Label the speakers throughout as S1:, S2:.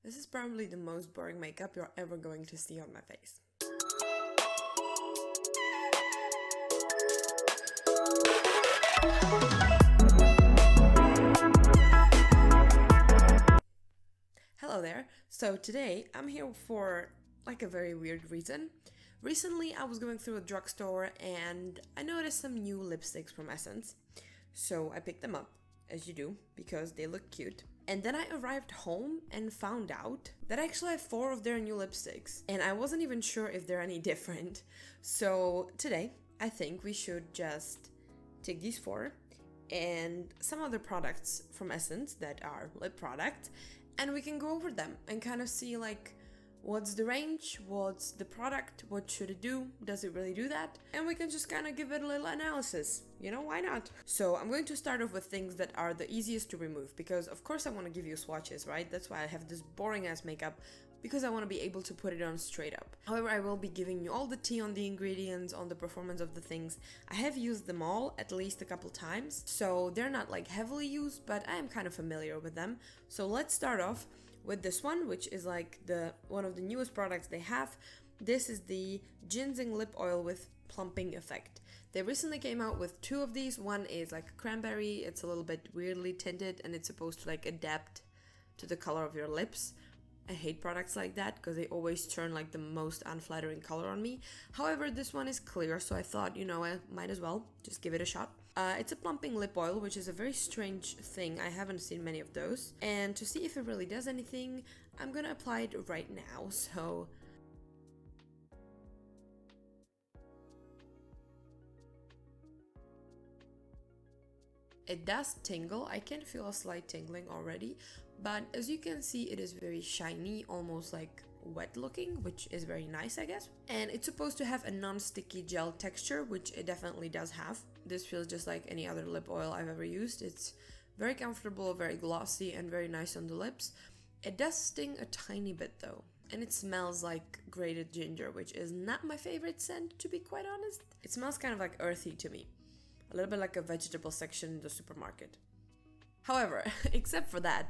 S1: This is probably the most boring makeup you're ever going to see on my face. Hello there. So today I'm here for like a very weird reason. Recently I was going through a drugstore and I noticed some new lipsticks from Essence. So I picked them up, as you do, because they look cute. And then I arrived home and found out that I actually have 4 of their new lipsticks. And I wasn't even sure if they're any different. So today, I think we should just take these 4 and some other products from Essence that are lip products, and we can go over them and kind of see like what's the range, what's the product, what should it do, does it really do that? And we can just kind of give it a little analysis, you know, why not? So I'm going to start off with things that are the easiest to remove, because of course I want to give you swatches, right? That's why I have this boring ass makeup, because I want to be able to put it on straight up. However, I will be giving you all the tea on the ingredients, on the performance of the things. I have used them all at least a couple times, so they're not like heavily used, but I am kind of familiar with them. So let's start off with this one, which is like one of the newest products they have. This is the Ginseng Lip Oil with Plumping effect. They recently came out with 2 of these. One is like cranberry, it's a little bit weirdly tinted and it's supposed to like adapt to the color of your lips. I hate products like that because they always turn like the most unflattering color on me. However, this one is clear, so I thought, you know, I might as well just give it a shot. It's a plumping lip oil, which is a very strange thing. I haven't seen many of those. And to see if it really does anything, I'm gonna apply it right now. So it does tingle. I can feel a slight tingling already, but as you can see, it is very shiny, almost like wet looking, which is very nice, I guess. And it's supposed to have a non-sticky gel texture, which it definitely does have. This feels just like any other lip oil I've ever used. It's very comfortable, very glossy, and very nice on the lips. It does sting a tiny bit though, and it smells like grated ginger, which is not my favorite scent, to be quite honest. It smells kind of like earthy to me, a little bit like a vegetable section in the supermarket. However, except for that,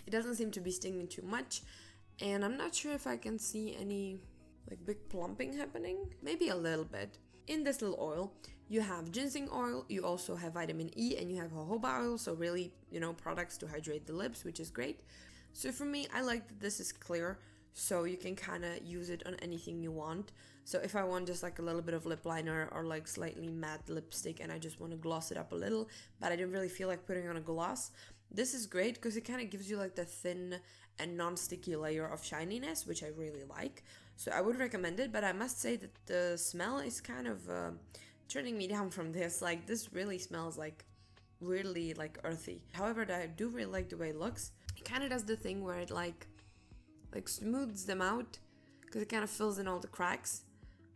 S1: it doesn't seem to be stinging too much, and I'm not sure if I can see any like big plumping happening. Maybe a little bit. In this little oil, you have ginseng oil, you also have vitamin E, and you have jojoba oil, so really, you know, products to hydrate the lips, which is great. So for me, I like that this is clear, so you can kind of use it on anything you want. So if I want just like a little bit of lip liner or like slightly matte lipstick and I just want to gloss it up a little, but I didn't really feel like putting on a gloss, this is great because it kind of gives you like the thin and non-sticky layer of shininess, which I really like. So I would recommend it, but I must say that the smell is kind of turning me down from this. Like, this really smells like weirdly like earthy. However, I do really like the way it looks. It kind of does the thing where it like smooths them out, because it kind of fills in all the cracks.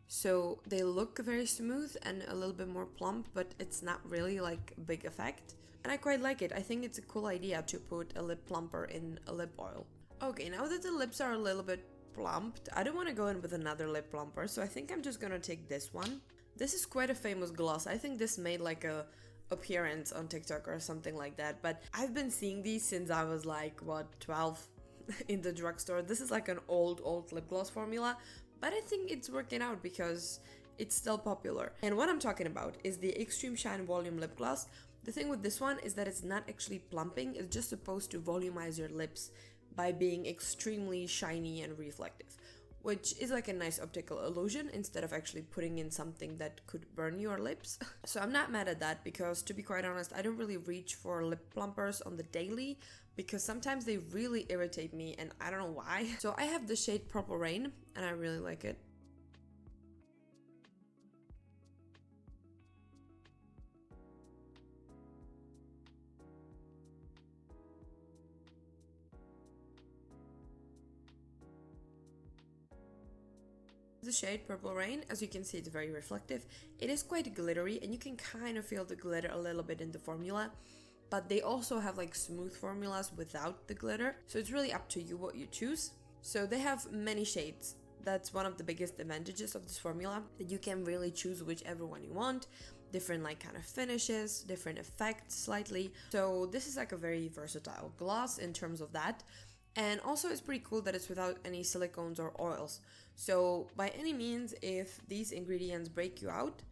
S1: So they look very smooth and a little bit more plump, but it's not really like a big effect. And I quite like it. I think it's a cool idea to put a lip plumper in a lip oil. Okay, now that the lips are a little bit plumped, I don't want to go in with another lip plumper, so I think I'm just gonna take this one. This is quite a famous gloss. I think this made like a appearance on TikTok or something like that, but I've been seeing these since I was like, what, 12 in the drugstore. This is like an old lip gloss formula, but I think it's working out because it's still popular. And what I'm talking about is the Extreme Shine Volume Lip Gloss. The thing with this one is that it's not actually plumping, it's just supposed to volumize your lips by being extremely shiny and reflective, which is like a nice optical illusion instead of actually putting in something that could burn your lips. So I'm not mad at that, because to be quite honest, I don't really reach for lip plumpers on the daily because sometimes they really irritate me and I don't know why. So I have the shade Purple Rain and I really like it. The shade Purple Rain, as you can see, it's very reflective. It is quite glittery and you can kind of feel the glitter a little bit in the formula, but they also have like smooth formulas without the glitter, so it's really up to you what you choose. So they have many shades. That's one of the biggest advantages of this formula, that you can really choose whichever one you want. Different like kind of finishes, different effects slightly. So this is like a very versatile gloss in terms of that. And also it's pretty cool that it's without any silicones or oils. So by any means, if these ingredients break you out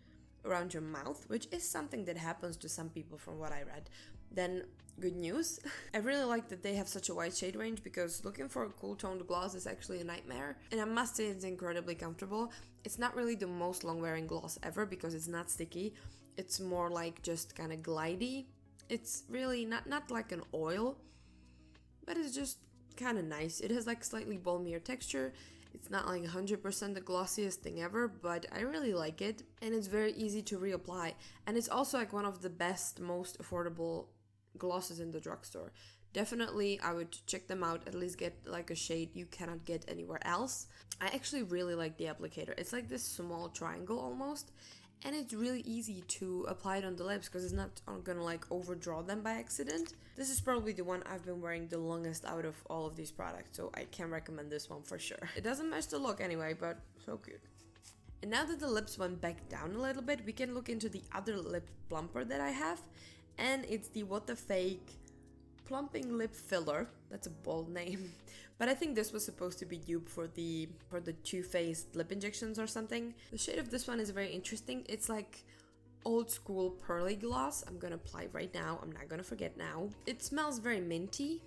S1: around your mouth, which is something that happens to some people from what I read, then good news. I really like that they have such a wide shade range, because looking for a cool toned gloss is actually a nightmare. And I must say it's incredibly comfortable. It's not really the most long wearing gloss ever because it's not sticky. It's more like just kind of glidey. It's really not like an oil, but it's just kind of nice. It has like slightly balmier texture. It's not like 100% the glossiest thing ever, but I really like it, and it's very easy to reapply. And it's also like one of the best, most affordable glosses in the drugstore. Definitely, I would check them out, at least get like a shade you cannot get anywhere else. I actually really like the applicator. It's like this small triangle almost, and it's really easy to apply it on the lips because it's not gonna like overdraw them by accident. This is probably the one I've been wearing the longest out of all of these products, so I can recommend this one for sure. It doesn't match the look anyway, but so cute. And now that the lips went back down a little bit, we can look into the other lip plumper that I have, and it's the What the Fake Plumping Lip Filler. That's a bold name. But I think this was supposed to be dupe for the Too Faced lip injections or something. The shade of this one is very interesting. It's like old school pearly gloss. I'm gonna apply right now. I'm not gonna forget now. It smells very minty.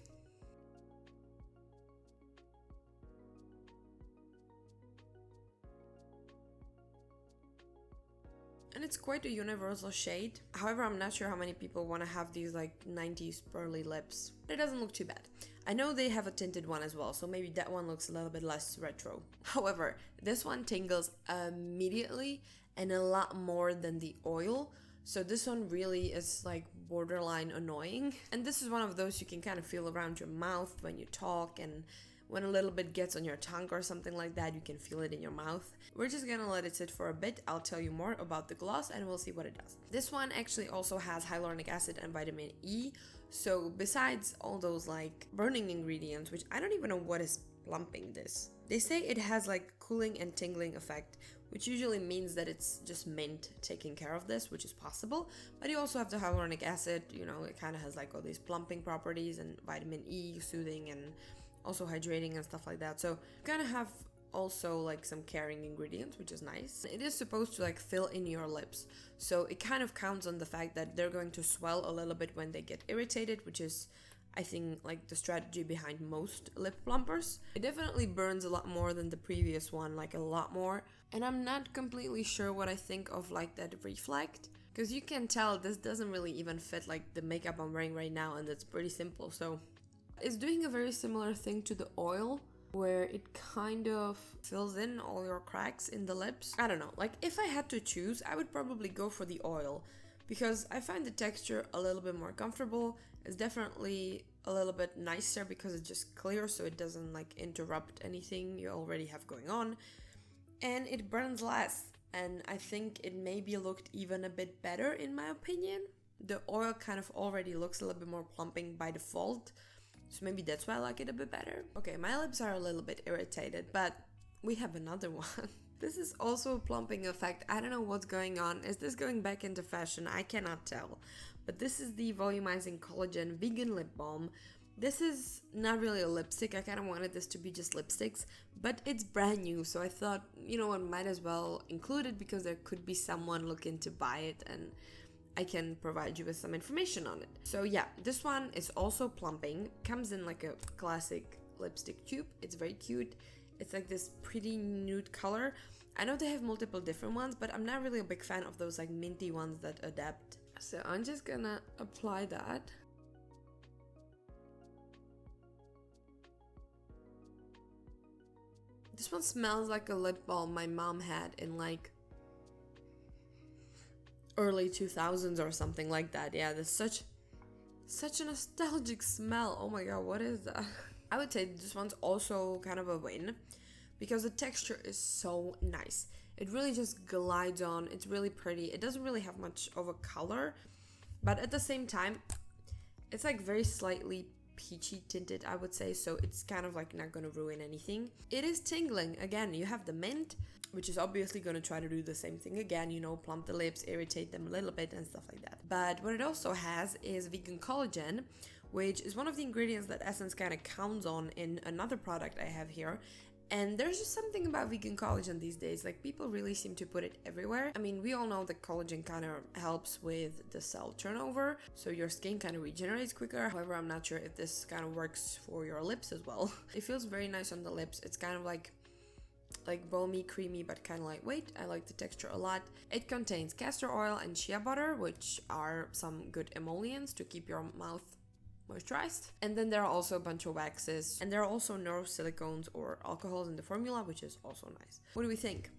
S1: And it's quite a universal shade. However, I'm not sure how many people want to have these like 90s pearly lips. It doesn't look too bad. I know they have a tinted one as well, so maybe that one looks a little bit less retro. However, this one tingles immediately and a lot more than the oil. So this one really is like borderline annoying. And this is one of those you can kind of feel around your mouth when you talk, and when a little bit gets on your tongue or something like that, you can feel it in your mouth. We're just gonna let it sit for a bit. I'll tell you more about the gloss and we'll see what it does. This one actually also has hyaluronic acid and vitamin E. So besides all those like burning ingredients, which I don't even know what is plumping this. They say it has like cooling and tingling effect, which usually means that it's just mint taking care of this, which is possible. But you also have the hyaluronic acid, you know, it kind of has like all these plumping properties, and vitamin E, soothing, and also hydrating and stuff like that. So you kind of have also like some caring ingredients, which is nice. It is supposed to like fill in your lips, so it kind of counts on the fact that they're going to swell a little bit when they get irritated, which is, I think, like the strategy behind most lip plumpers. It definitely burns a lot more than the previous one, like a lot more. And I'm not completely sure what I think of like that reflect, because you can tell this doesn't really even fit like the makeup I'm wearing right now, and it's pretty simple. So it's doing a very similar thing to the oil, where it kind of fills in all your cracks in the lips. I don't know, like if I had to choose, I would probably go for the oil, because I find the texture a little bit more comfortable. It's definitely a little bit nicer because it's just clear, so it doesn't like interrupt anything you already have going on. And it burns less, and I think it maybe looked even a bit better in my opinion. The oil kind of already looks a little bit more plumping by default, so maybe that's why I like it a bit better. Okay, my lips are a little bit irritated, but we have another one. This is also a plumping effect. I don't know what's going on. Is this going back into fashion? I cannot tell. But this is the Volumizing Collagen Vegan Lip Balm. This is not really a lipstick. I kind of wanted this to be just lipsticks, but it's brand new, so I thought, you know what, might as well include it because there could be someone looking to buy it, and I can provide you with some information on it. So yeah, this one is also plumping. Comes in like a classic lipstick tube. It's very cute. It's like this pretty nude color. I know they have multiple different ones, but I'm not really a big fan of those like minty ones that adapt. So I'm just gonna apply that. This one smells like a lip balm my mom had in like early 2000s or something like that. Yeah, there's such a nostalgic smell. Oh my god, what is that? I would say this one's also kind of a win because the texture is so nice. It really just glides on. It's really pretty. It doesn't really have much of a color, but at the same time, it's like very slightly peachy tinted, I would say, so it's kind of like not gonna ruin anything. It is tingling. Again, you have the mint, which is obviously gonna try to do the same thing again, you know, plump the lips, irritate them a little bit and stuff like that. But what it also has is vegan collagen, which is one of the ingredients that Essence kind of counts on in another product I have here. And there's just something about vegan collagen these days, like people really seem to put it everywhere. I mean, we all know that collagen kind of helps with the cell turnover, so your skin kind of regenerates quicker. However, I'm not sure if this kind of works for your lips as well. It feels very nice on the lips. It's kind of like balmy, creamy, but kind of lightweight. I like the texture a lot. It contains castor oil and shea butter, which are some good emollients to keep your mouth moisturized. And then there are also a bunch of waxes, and there are also no silicones or alcohols in the formula, which is also nice. What do we think?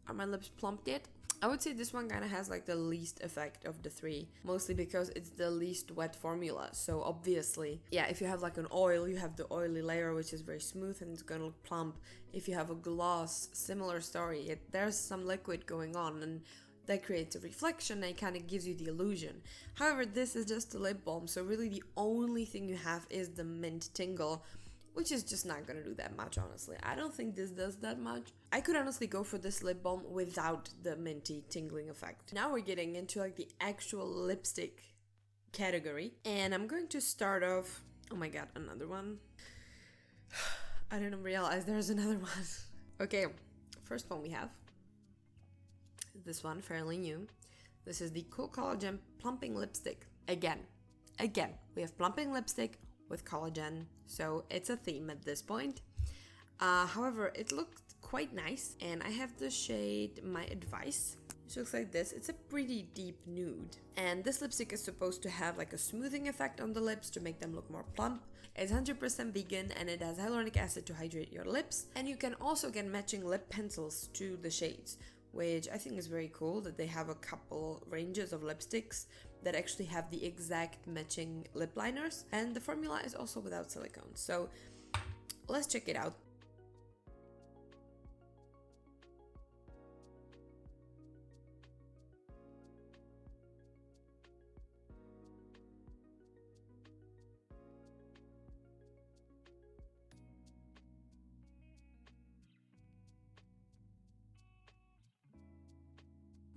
S1: Are my lips plumped yet? I would say this one kind of has like the least effect of the three, mostly because it's the least wet formula. So obviously, yeah, if you have like an oil, you have the oily layer, which is very smooth and it's gonna look plump. If you have a gloss, similar story. There's some liquid going on, and that creates a reflection and kind of gives you the illusion. However, this is just a lip balm, so really the only thing you have is the mint tingle, which is just not gonna do that much, honestly. I don't think this does that much. I could honestly go for this lip balm without the minty tingling effect. Now we're getting into like the actual lipstick category, and I'm going to start off, oh my god, another one. I didn't realize there's another one. Okay, first one we have this one, fairly new. This is the Collagen Plumping Lipstick. Again, we have plumping lipstick with collagen, so it's a theme at this point. However, it looked quite nice, and I have the shade My Advice, which looks like this. It's a pretty deep nude, and this lipstick is supposed to have like a smoothing effect on the lips to make them look more plump. It's 100% vegan, and it has hyaluronic acid to hydrate your lips, and you can also get matching lip pencils to the shades, which I think is very cool that they have a couple ranges of lipsticks that actually have the exact matching lip liners, and the formula is also without silicone. So let's check it out.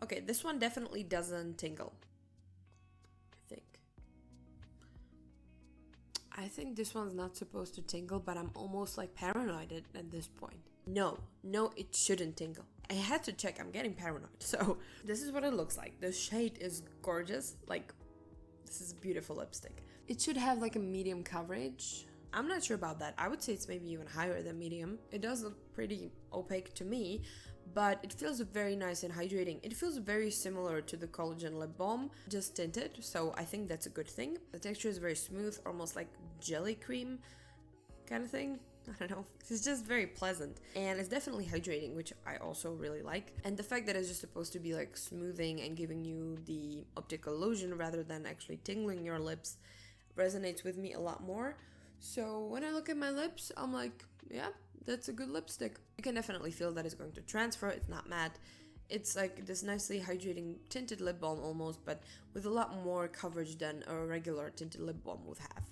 S1: Okay, this one definitely doesn't tingle. I think this one's not supposed to tingle, but I'm almost like paranoid at this point. No, it shouldn't tingle. I had to check, I'm getting paranoid. So this is what it looks like. The shade is gorgeous. Like, this is a beautiful lipstick. It should have like a medium coverage. I'm not sure about that. I would say it's maybe even higher than medium. It does look pretty opaque to me, but it feels very nice and hydrating. It feels very similar to the Collagen Lip Balm, just tinted, so I think that's a good thing. The texture is very smooth, almost like jelly cream kind of thing. I don't know. It's just very pleasant, and it's definitely hydrating, which I also really like. And the fact that it's just supposed to be like smoothing and giving you the optical illusion rather than actually tingling your lips resonates with me a lot more. So when I look at my lips, I'm like, yeah, that's a good lipstick. You can definitely feel that it's going to transfer. It's not matte. It's like this nicely hydrating tinted lip balm almost, but with a lot more coverage than a regular tinted lip balm would have.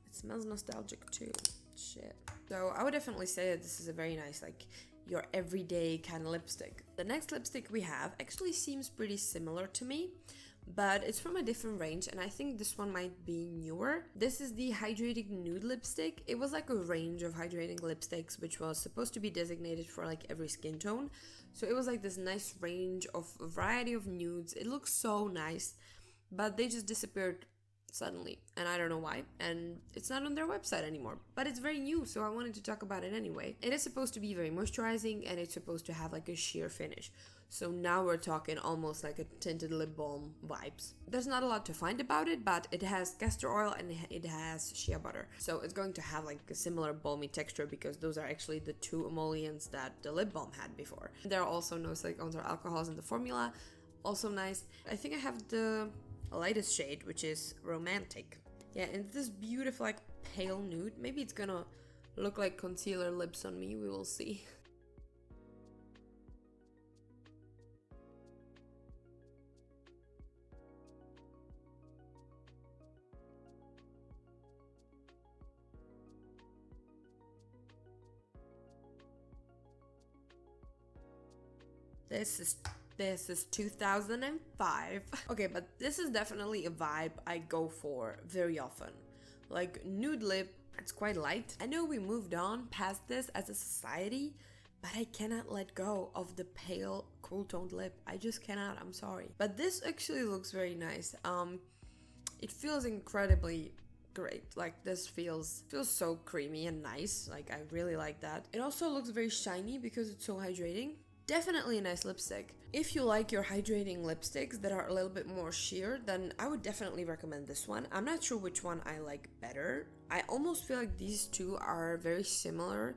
S1: It smells nostalgic too. Shit. So I would definitely say that this is a very nice, like, your everyday kind of lipstick. The next lipstick we have actually seems pretty similar to me, but it's from a different range, and I think this one might be newer. This is the Hydrating Nude lipstick. It was like a range of hydrating lipsticks, which was supposed to be designated for like every skin tone. So it was like this nice range of a variety of nudes. It looks so nice, but they just disappeared suddenly, and I don't know why, and it's not on their website anymore, but it's very new, so I wanted to talk about it anyway. It is supposed to be very moisturizing, and it's supposed to have like a sheer finish. So now we're talking almost like a tinted lip balm vibes. There's not a lot to find about it, but it has castor oil and it has shea butter. So it's going to have like a similar balmy texture because those are actually the two emollients that the lip balm had before. There are also no silicones or alcohols in the formula. Also nice. I think I have the lightest shade, which is Romantic. Yeah, and this beautiful like pale nude. Maybe it's gonna look like concealer lips on me. We will see. This is 2005. Okay, but this is definitely a vibe I go for very often. Like Nude Lip, it's quite light. I know we moved on past this as a society, but I cannot let go of the pale, cool toned lip. I just cannot, I'm sorry. But this actually looks very nice. It feels incredibly great. Like this feels so creamy and nice. Like I really like that. It also looks very shiny because it's so hydrating. Definitely a nice lipstick. If you like your hydrating lipsticks that are a little bit more sheer, then I would definitely recommend this one. I'm not sure which one I like better. I almost feel like these two are very similar,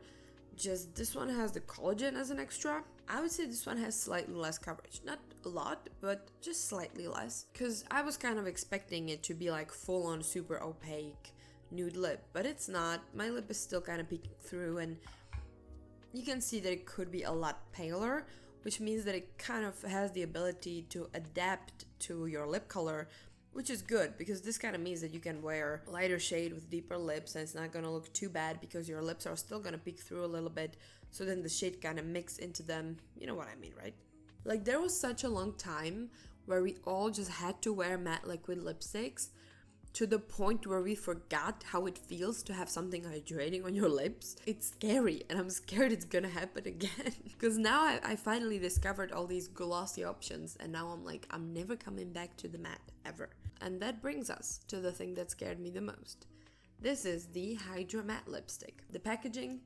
S1: just this one has the collagen as an extra. I would say this one has slightly less coverage. Not a lot, but just slightly less. Because I was kind of expecting it to be like full on super opaque nude lip, but it's not. My lip is still kind of peeking through, and you can see that it could be a lot paler, which means that it kind of has the ability to adapt to your lip color, which is good because this kind of means that you can wear a lighter shade with deeper lips and it's not going to look too bad because your lips are still going to peek through a little bit, so then the shade kind of mix into them. You know what I mean, right? Like there was such a long time where we all just had to wear matte liquid lipsticks to the point where we forgot how it feels to have something hydrating on your lips. It's scary, and I'm scared it's gonna happen again. Because now I finally discovered all these glossy options, and now I'm like, I'm never coming back to the matte, ever. And that brings us to the thing that scared me the most. This is the Hydra matte lipstick. The packaging,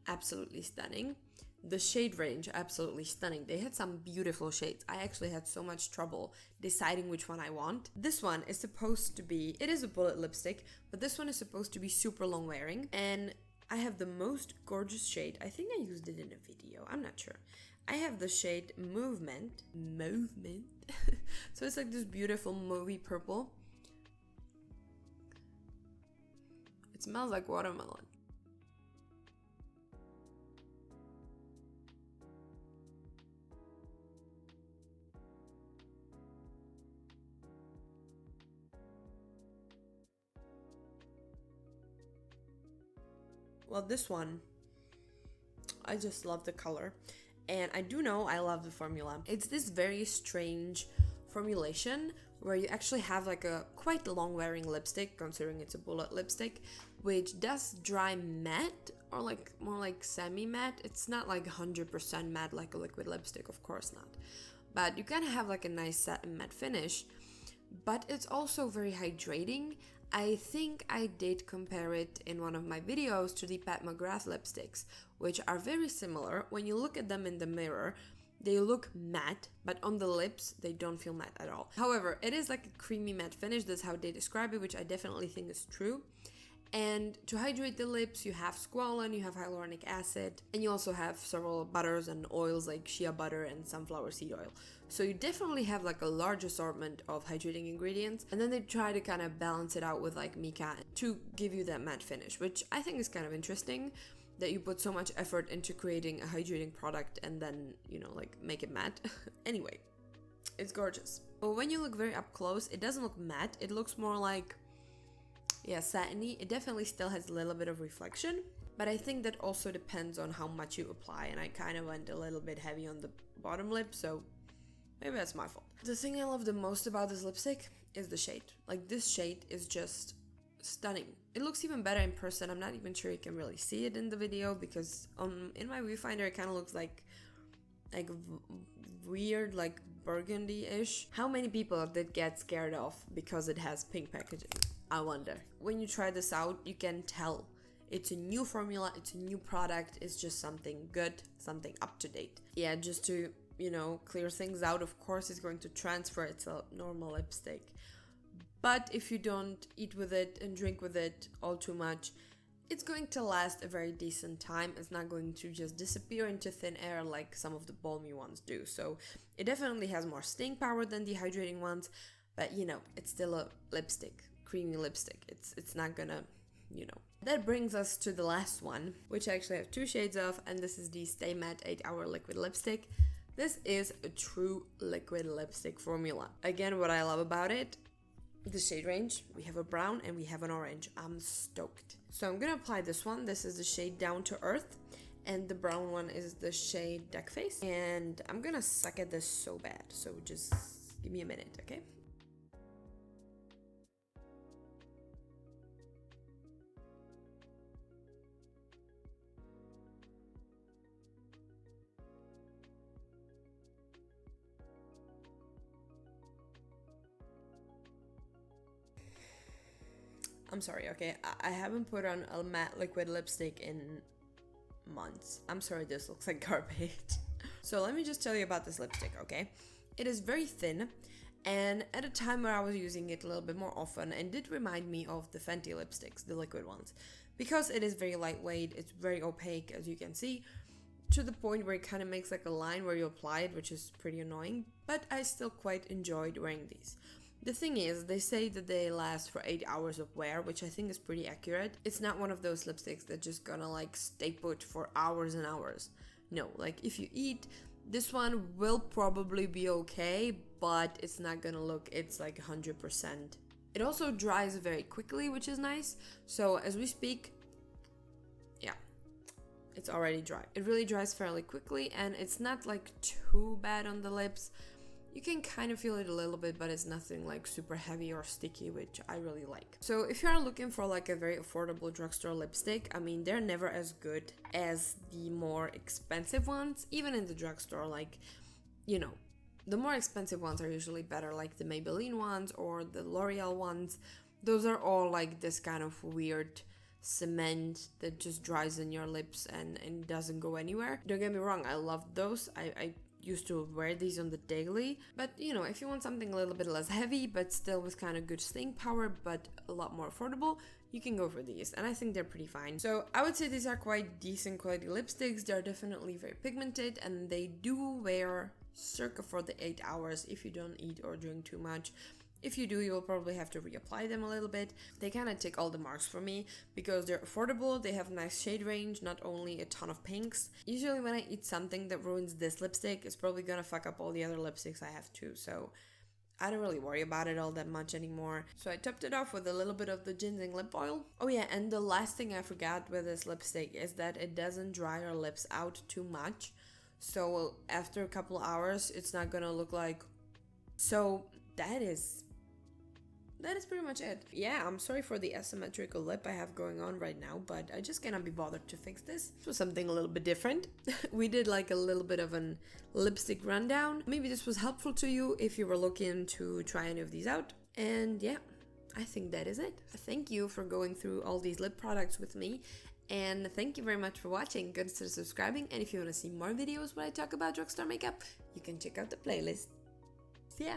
S1: absolutely stunning. The shade range, absolutely stunning. They had some beautiful shades. I actually had so much trouble deciding which one I want. This one is supposed to be, it is a bullet lipstick, but this one is supposed to be super long wearing. And I have the most gorgeous shade. I think I used it in a video. I'm not sure. I have the shade Movement. So it's like this beautiful mauvey purple. It smells like watermelon. Well, this one, I just love the color. And I do know I love the formula. It's this very strange formulation where you actually have like a quite long wearing lipstick, considering it's a bullet lipstick, which does dry matte or like more like semi matte. It's not like 100% matte like a liquid lipstick, of course not. But you kind of have like a nice satin matte finish, but it's also very hydrating. I think I did compare it in one of my videos to the Pat McGrath lipsticks, which are very similar. When you look at them in the mirror, they look matte, but on the lips, they don't feel matte at all. However, it is like a creamy matte finish. That's how they describe it, which I definitely think is true. And to hydrate the lips, you have squalane, you have hyaluronic acid, and you also have several butters and oils like shea butter and sunflower seed oil. So you definitely have like a large assortment of hydrating ingredients, and then they try to kind of balance it out with like mica to give you that matte finish, which I think is kind of interesting that you put so much effort into creating a hydrating product and then, you know, like make it matte. Anyway, it's gorgeous. But when you look very up close, it doesn't look matte, it looks more like, yeah, satiny. It definitely still has a little bit of reflection, but I think that also depends on how much you apply, and I kind of went a little bit heavy on the bottom lip, so maybe that's my fault. The thing I love the most about this lipstick is the shade. Like, this shade is just stunning. It looks even better in person. I'm not even sure you can really see it in the video because in my viewfinder it kind of looks like weird, like burgundy-ish. How many people did get scared off because it has pink packaging? I wonder. When you try this out, you can tell it's a new formula, it's a new product, it's just something good, something up to date. Yeah, just to, you know, clear things out, of course it's going to transfer, it's a normal lipstick. But if you don't eat with it and drink with it all too much, it's going to last a very decent time. It's not going to just disappear into thin air like some of the balmy ones do. So it definitely has more staying power than the hydrating ones, but you know, it's still a lipstick. Creamy lipstick. It's not gonna, you know. That brings us to the last one, which I actually have two shades of, and this is the Stay Matte 8-Hour Liquid Lipstick. This is a true liquid lipstick formula. Again, what I love about it, the shade range. We have a brown and we have an orange. I'm stoked. So I'm gonna apply this one. This is the shade Down to Earth, and the brown one is the shade Duck Face. And I'm gonna suck at this so bad, so just give me a minute, okay? I'm sorry, okay? I haven't put on a matte liquid lipstick in months. I'm sorry, this looks like garbage. So let me just tell you about this lipstick, okay? It is very thin, and at a time where I was using it a little bit more often, and did remind me of the Fenty lipsticks, the liquid ones. Because it is very lightweight, it's very opaque, as you can see, to the point where it kind of makes like a line where you apply it, which is pretty annoying, but I still quite enjoyed wearing these. The thing is, they say that they last for 8 hours of wear, which I think is pretty accurate. It's not one of those lipsticks that's just gonna like stay put for hours and hours. No, like if you eat, this one will probably be okay, but it's not gonna look, it's like 100%. It also dries very quickly, which is nice. So as we speak, yeah, it's already dry. It really dries fairly quickly, and it's not like too bad on the lips. You can kind of feel it a little bit, but it's nothing like super heavy or sticky, which I really like. So if you are looking for like a very affordable drugstore lipstick, I mean, they're never as good as the more expensive ones, even in the drugstore. Like, you know, the more expensive ones are usually better, like the Maybelline ones or the L'Oreal ones. Those are all like this kind of weird cement that just dries in your lips and doesn't go anywhere. Don't get me wrong, I love those. I used to wear these on the daily, but you know, if you want something a little bit less heavy but still with kind of good staying power but a lot more affordable, you can go for these, and I think they're pretty fine. So I would say these are quite decent quality lipsticks. They're definitely very pigmented, and they do wear circa for the 8 hours if you don't eat or drink too much. If you do, you will probably have to reapply them a little bit. They kind of tick all the marks for me because they're affordable, they have nice shade range, not only a ton of pinks. Usually when I eat something that ruins this lipstick, it's probably gonna fuck up all the other lipsticks I have too, so I don't really worry about it all that much anymore. So I topped it off with a little bit of the Ginseng Lip Oil. Oh yeah, and the last thing I forgot with this lipstick is that it doesn't dry your lips out too much. So after a couple hours, it's not gonna look like... So that is pretty much it. Yeah, I'm sorry for the asymmetrical lip I have going on right now, but I just cannot be bothered to fix this. This was something a little bit different. We did like a little bit of an lipstick rundown. Maybe this was helpful to you if you were looking to try any of these out. And yeah, I think that is it. Thank you for going through all these lip products with me. And thank you very much for watching. Consider subscribing. And if you want to see more videos where I talk about drugstore makeup, you can check out the playlist. See ya!